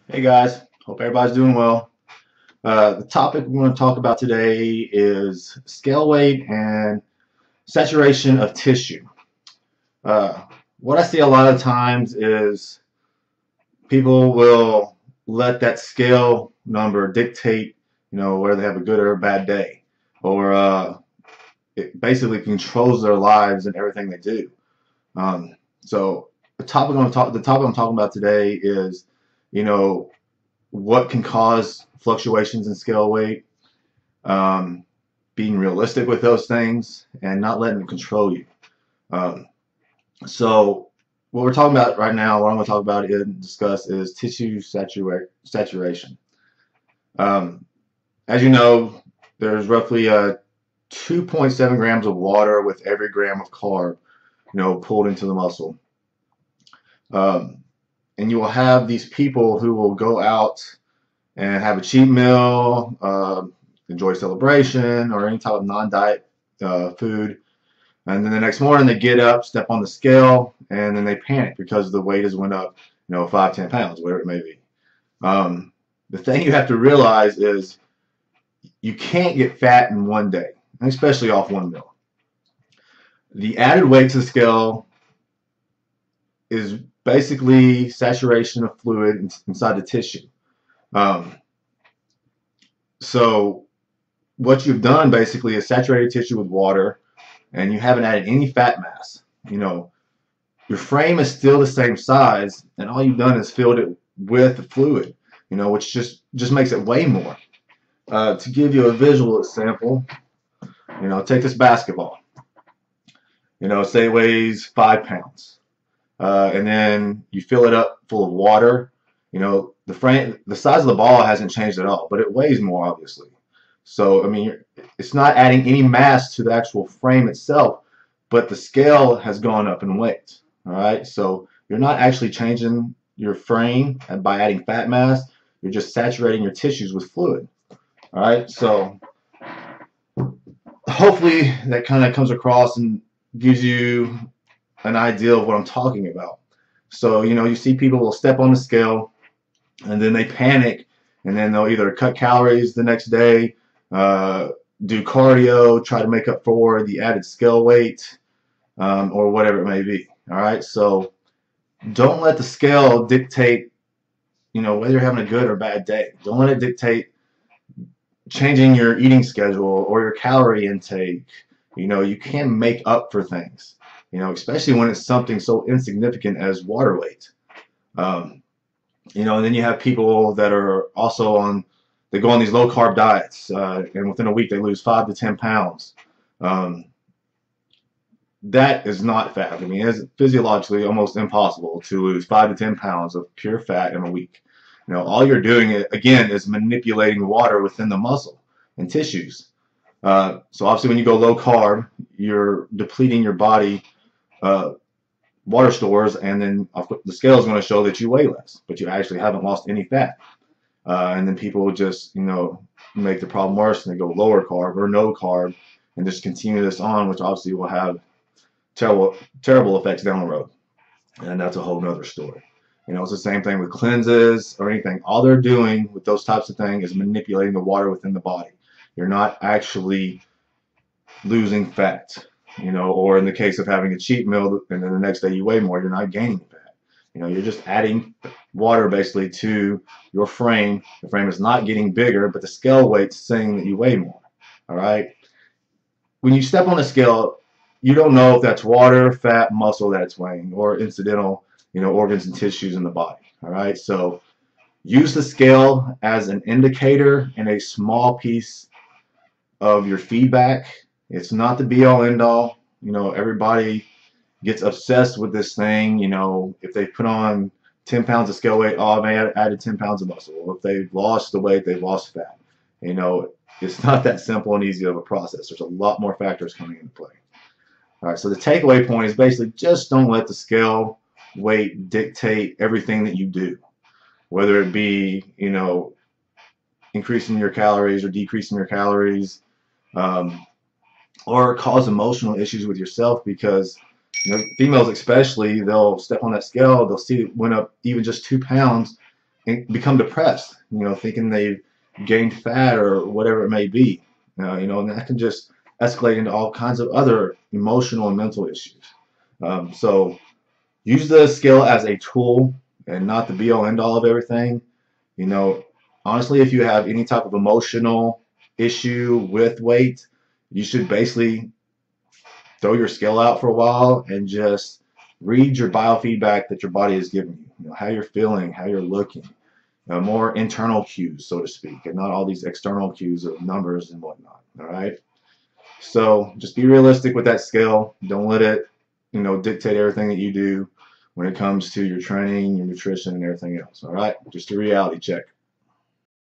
Hey guys, hope everybody's doing well. The topic we're going to talk about today is scale weight and saturation of tissue. Uh, what I see a lot of times is people will let that scale number dictate, whether they have a good or a bad day, or it basically controls their lives and everything they do. So the topic I'm talking about today is, you know, what can cause fluctuations in scale weight, um, being realistic with those things, and not letting them control you. Um, so, what we're talking about right now, what I'm going to talk about and discuss is tissue saturation. Um, as you know, there's roughly 2.7 grams of water with every gram of carb, pulled into the muscle. Um, and you will have these people who will go out and have a cheat meal, enjoy celebration or any type of non-diet food. And then the next morning they get up, step on the scale, and then they panic because the weight has went up, 5, 10 pounds, whatever it may be. The thing you have to realize is you can't get fat in one day, especially off one meal. The added weight to the scale is basically saturation of fluid inside the tissue. Um, so what you've done basically is saturated tissue with water, and you haven't added any fat mass. Your frame is still the same size, and all you've done is filled it with the fluid, which just makes it weigh more. To give you a visual example, take this basketball. Say it weighs 5 pounds, and then you fill it up full of water. The size of the ball hasn't changed at all, but it weighs more, obviously. So, I mean, it's not adding any mass to the actual frame itself, but the scale has gone up in weight. All right, so you're not actually changing your frame by adding fat mass. You're just saturating your tissues with fluid. All right, so hopefully that kind of comes across and gives you an idea of what I'm talking about. So, you see people will step on the scale and then they panic, and then they'll either cut calories the next day, do cardio, try to make up for the added scale weight, or whatever it may be. All right, so don't let the scale dictate, whether you're having a good or bad day. Don't let it dictate changing your eating schedule or your calorie intake. You can make up for things, especially when it's something so insignificant as water weight. Um, and then you have people that are also they go on these low carb diets, and within a week they lose 5 to 10 pounds. That is not fat. I mean, it's physiologically almost impossible to lose 5 to 10 pounds of pure fat in a week. All you're doing, again, is manipulating water within the muscle and tissues. So obviously when you go low carb, you're depleting your body water stores, and then the scale is going to show that you weigh less, but you actually haven't lost any fat. And then people just, make the problem worse, and they go lower carb or no carb and just continue this on, which obviously will have terrible effects down the road. And that's a whole nother story. It's the same thing with cleanses or anything. All they're doing with those types of things is manipulating the water within the body. You're not actually losing fat, or in the case of having a cheat meal and then the next day you weigh more, you're not gaining fat. You're just adding water basically to your frame. The frame is not getting bigger, but the scale weight's saying that you weigh more. All right. When you step on a scale, you don't know if that's water, fat, muscle that it's weighing, or incidental, organs and tissues in the body. All right. So use the scale as an indicator and a small piece of your feedback. It's not the be all end all. Everybody gets obsessed with this thing. If they put on 10 pounds of scale weight, oh, I added 10 pounds of muscle. Or if they've lost the weight, they've lost fat. It's not that simple and easy of a process. There's a lot more factors coming into play. All right, so the takeaway point is basically just don't let the scale weight dictate everything that you do, whether it be, increasing your calories or decreasing your calories, or cause emotional issues with yourself, because females especially, they'll step on that scale, they'll see it went up even just 2 pounds, become depressed, thinking they've gained fat or whatever it may be. And that can just escalate into all kinds of other emotional and mental issues. So use the scale as a tool and not the be all end all of everything. You know, Honestly, if you have any type of emotional issue with weight, you should basically throw your scale out for a while and just read your biofeedback that your body is giving you. How you're feeling, how you're looking. More internal cues, so to speak, and not all these external cues of numbers and whatnot. All right. So just be realistic with that scale. Don't let it, dictate everything that you do when it comes to your training, your nutrition, and everything else. All right. Just a reality check.